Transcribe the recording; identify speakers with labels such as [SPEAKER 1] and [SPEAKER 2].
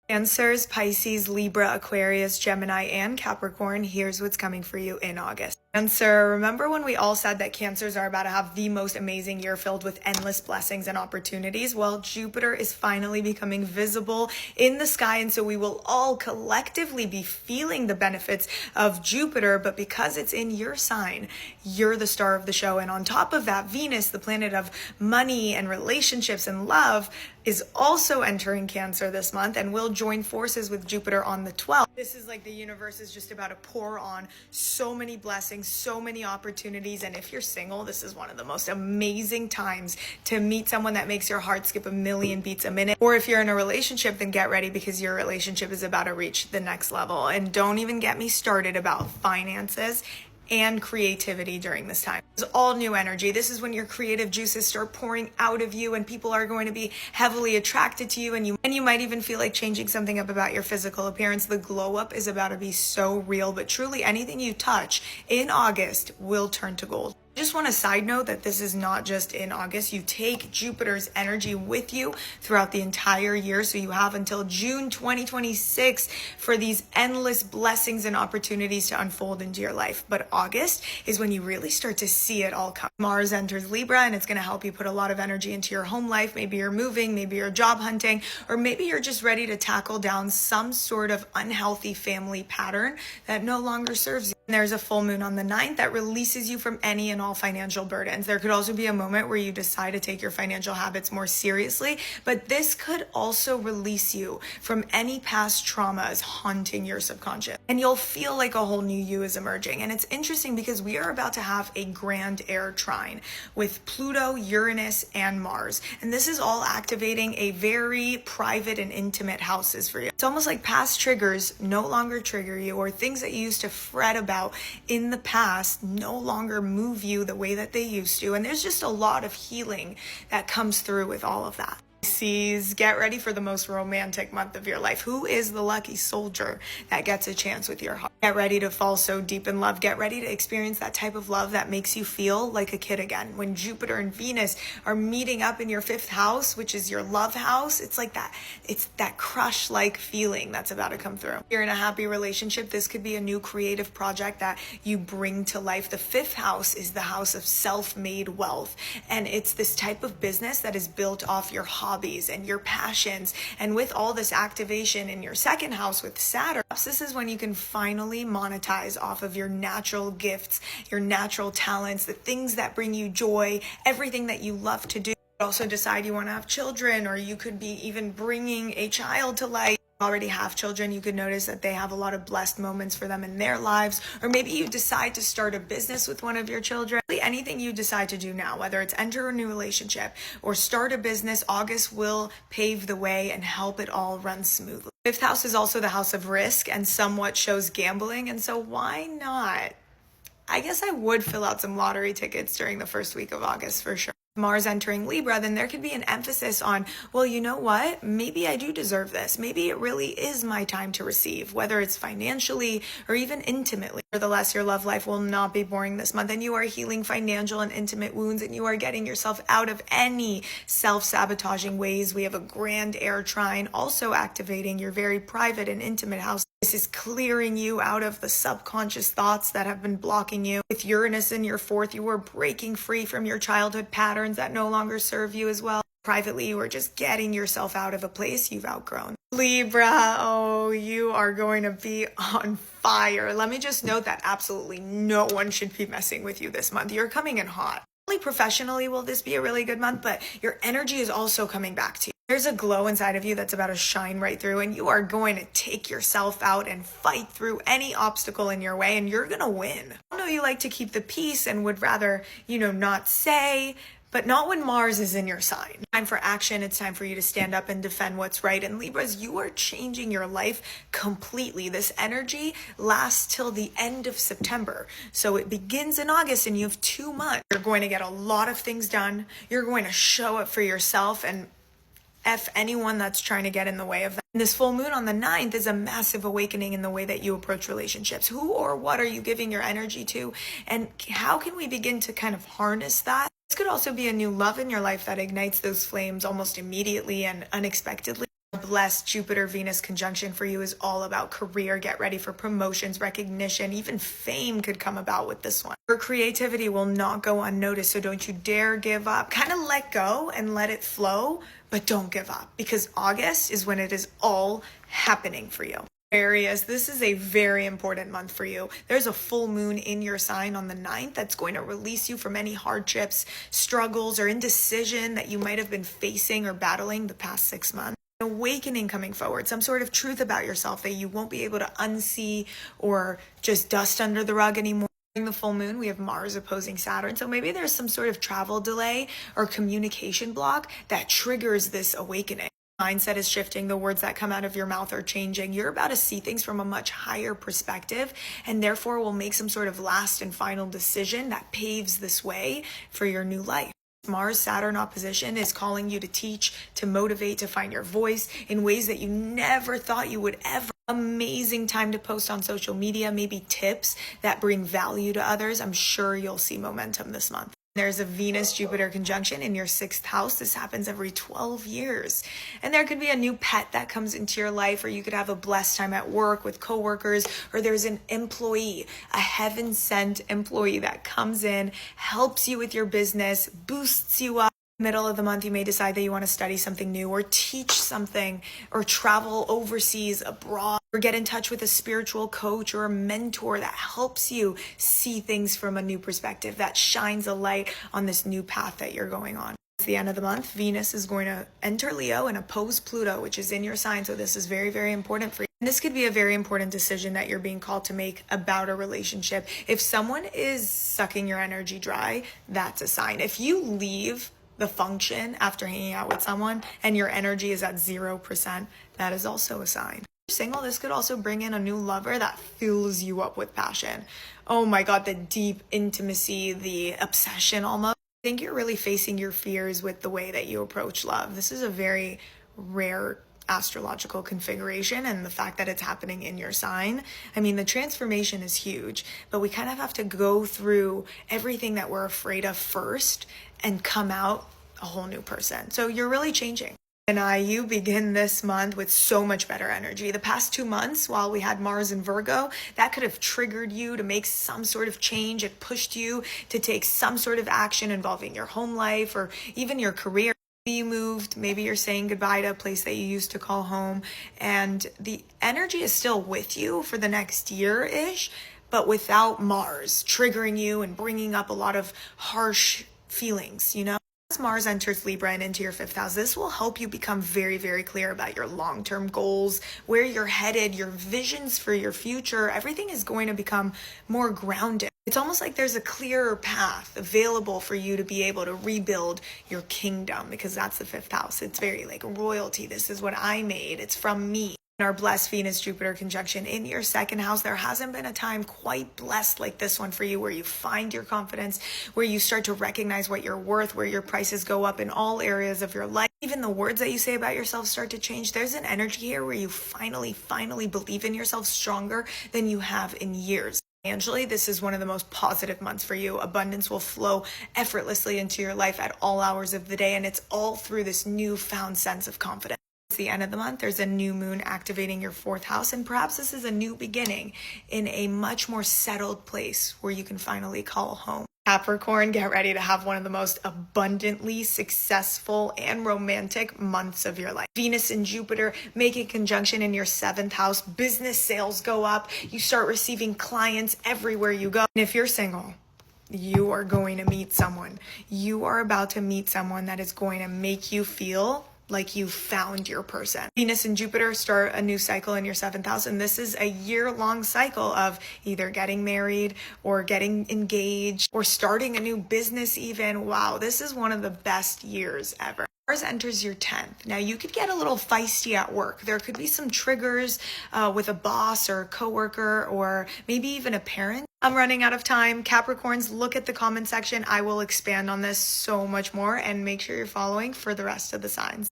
[SPEAKER 1] Cancers, Pisces, Libra, Aquarius, Gemini, and Capricorn, here's what's coming for you in August. Cancer, remember when we all said that Cancers are about to have the most amazing year filled with endless blessings and opportunities? Well, Jupiter is finally becoming visible in the sky, and so we will all collectively be feeling the benefits of Jupiter, but because it's in your sign, you're the star of the show. And on top of that, Venus, the planet of money and relationships and love, is also entering Cancer this month and will join forces with Jupiter on the 12th. This is like the universe is just about to pour on so many blessings, so many opportunities. And if you're single, this is one of the most amazing times to meet someone that makes your heart skip a million beats a minute. Or if you're in a relationship, then get ready because your relationship is about to reach the next level. And don't even get me started about finances and creativity during this time. It's all new energy. This is when your creative juices start pouring out of you and people are going to be heavily attracted to you, and you might even feel like changing something up about your physical appearance. The glow up is about to be so real, but truly anything you touch in August will turn to gold. I just want to side note that this is not just in August. You take Jupiter's energy with you throughout the entire year. So you have until June 2026 for these endless blessings and opportunities to unfold into your life. But August is when you really start to see it all come. Mars enters Libra, and it's going to help you put a lot of energy into your home life. Maybe you're moving, maybe you're job hunting, or maybe you're just ready to tackle down some sort of unhealthy family pattern that no longer serves you. And there's a full moon on the 9th that releases you from any and all financial burdens. There could also be a moment where you decide to take your financial habits more seriously, but this could also release you from any past traumas haunting your subconscious. And you'll feel like a whole new you is emerging. And it's interesting because we are about to have a grand air trine with Pluto, Uranus, and Mars. And this is all activating a very private and intimate houses for you. It's almost like past triggers no longer trigger you, or things that you used to fret about in the past no longer move you the way that they used to. And there's just a lot of healing that comes through with all of that. Pisces, get ready for the most romantic month of your life. Who is the lucky soldier that gets a chance with your heart? Get ready to fall so deep in love. Get ready to experience that type of love that makes you feel like a kid again. When Jupiter and Venus are meeting up in your 5th house, which is your love house, it's like that. It's that crush-like feeling that's about to come through. If you're in a happy relationship, this could be a new creative project that you bring to life. The 5th house is the house of self-made wealth. And it's this type of business that is built off your hobbies and your passions. And with all this activation in your 2nd house with Saturn, this is when you can finally monetize off of your natural gifts, your natural talents, the things that bring you joy, everything that you love to do. Also decide you want to have children, or you could be even bringing a child to life. Already have children, you could notice that they have a lot of blessed moments for them in their lives. Or maybe you decide to start a business with one of your children. Anything you decide to do now, whether it's enter a new relationship or start a business, August will pave the way and help it all run smoothly. 5th house is also the house of risk and somewhat shows gambling, and so why not? I guess I would fill out some lottery tickets during the first week of August for sure. Mars entering Libra, then there could be an emphasis on, well, you know what? Maybe I do deserve this. Maybe it really is my time to receive, whether it's financially or even intimately. Nevertheless, your love life will not be boring this month, and you are healing financial and intimate wounds, and you are getting yourself out of any self-sabotaging ways. We have a grand air trine also activating your very private and intimate house. This is clearing you out of the subconscious thoughts that have been blocking you. With Uranus in your 4th, you are breaking free from your childhood patterns that no longer serve you as well. Privately, you are just getting yourself out of a place you've outgrown. Libra, oh, you are going to be on fire. Let me just note that absolutely no one should be messing with you this month. You're coming in hot. Only professionally will this be a really good month, but your energy is also coming back to you. There's a glow inside of you that's about to shine right through, and you are going to take yourself out and fight through any obstacle in your way, and you're going to win. I know you like to keep the peace and would rather, not say, but not when Mars is in your sign. Time for action. It's time for you to stand up and defend what's right. And Libras, you are changing your life completely. This energy lasts till the end of September. So it begins in August and you have 2 months. You're going to get a lot of things done. You're going to show up for yourself and F anyone that's trying to get in the way of that. And this full moon on the 9th is a massive awakening in the way that you approach relationships. Who or what are you giving your energy to? And how can we begin to kind of harness that? This could also be a new love in your life that ignites those flames almost immediately and unexpectedly. Blessed Jupiter-Venus conjunction for you is all about career. Get ready for promotions, recognition, even fame could come about with this one. Your creativity will not go unnoticed, so don't you dare give up. Kind of let go and let it flow, but don't give up, because August is when it is all happening for you. Aquarius, this is a very important month for you. There's a full moon in your sign on the 9th that's going to release you from any hardships, struggles, or indecision that you might have been facing or battling the past 6 months. Awakening coming forward, some sort of truth about yourself that you won't be able to unsee or just dust under the rug anymore. During the full moon, we have Mars opposing Saturn, so maybe there's some sort of travel delay or communication block that triggers this awakening. Mindset is shifting, the words that come out of your mouth are changing. You're about to see things from a much higher perspective, and therefore will make some sort of last and final decision that paves this way for your new life. Mars-Saturn opposition is calling you to teach, to motivate, to find your voice in ways that you never thought you would ever. Amazing time to post on social media, maybe tips that bring value to others. I'm sure you'll see momentum this month. There's a Venus-Jupiter conjunction in your 6th house. This happens every 12 years. And there could be a new pet that comes into your life, or you could have a blessed time at work with coworkers, or there's an employee, a heaven-sent employee that comes in, helps you with your business, boosts you up. Middle of the month, you may decide that you want to study something new or teach something or travel overseas, abroad, or get in touch with a spiritual coach or a mentor that helps you see things from a new perspective, that shines a light on this new path that you're going on. At the end of the month, Venus is going to enter Leo and oppose Pluto, which is in your sign. So this is very, very important for you. And this could be a very important decision that you're being called to make about a relationship. If someone is sucking your energy dry, that's a sign. If you leave the function after hanging out with someone and your energy is at 0%, that is also a sign. If you're single, this could also bring in a new lover that fills you up with passion. Oh my God, the deep intimacy, the obsession almost. I think you're really facing your fears with the way that you approach love. This is a very rare astrological configuration, and the fact that it's happening in your sign, I mean, the transformation is huge, but we kind of have to go through everything that we're afraid of first and come out a whole new person. So you're really changing. And you begin this month with so much better energy. The past 2 months, while we had Mars in Virgo, that could have triggered you to make some sort of change. It pushed you to take some sort of action involving your home life or even your career. You moved, maybe you're saying goodbye to a place that you used to call home, and the energy is still with you for the next year-ish, but without Mars triggering you and bringing up a lot of harsh feelings, you know? As Mars enters Libra and into your 5th house, this will help you become very, very clear about your long-term goals, where you're headed, your visions for your future. Everything is going to become more grounded. It's almost like there's a clearer path available for you to be able to rebuild your kingdom, because that's the 5th house. It's very like royalty. This is what I made. It's from me. Our blessed Venus-Jupiter conjunction in your 2nd house, there hasn't been a time quite blessed like this one for you, where you find your confidence, where you start to recognize what you're worth, where your prices go up in all areas of your life. Even the words that you say about yourself start to change. There's an energy here where you finally believe in yourself stronger than you have in years. Financially, this is one of the most positive months for you. Abundance will flow effortlessly into your life at all hours of the day, and it's all through this newfound sense of confidence. It's the end of the month. There's a new moon activating your 4th house, and perhaps this is a new beginning in a much more settled place where you can finally call home. Capricorn, get ready to have one of the most abundantly successful and romantic months of your life. Venus and Jupiter make a conjunction in your 7th house. Business sales go up. You start receiving clients everywhere you go. And if you're single, you are going to meet someone. You are about to meet someone that is going to make you feel like you found your person. Venus and Jupiter start a new cycle in your 7th house, and this is a year-long cycle of either getting married or getting engaged or starting a new business even. Wow, this is one of the best years ever. Mars enters your 10th. Now, you could get a little feisty at work. There could be some triggers with a boss or a coworker or maybe even a parent. I'm running out of time. Capricorns, look at the comment section. I will expand on this so much more, and make sure you're following for the rest of the signs.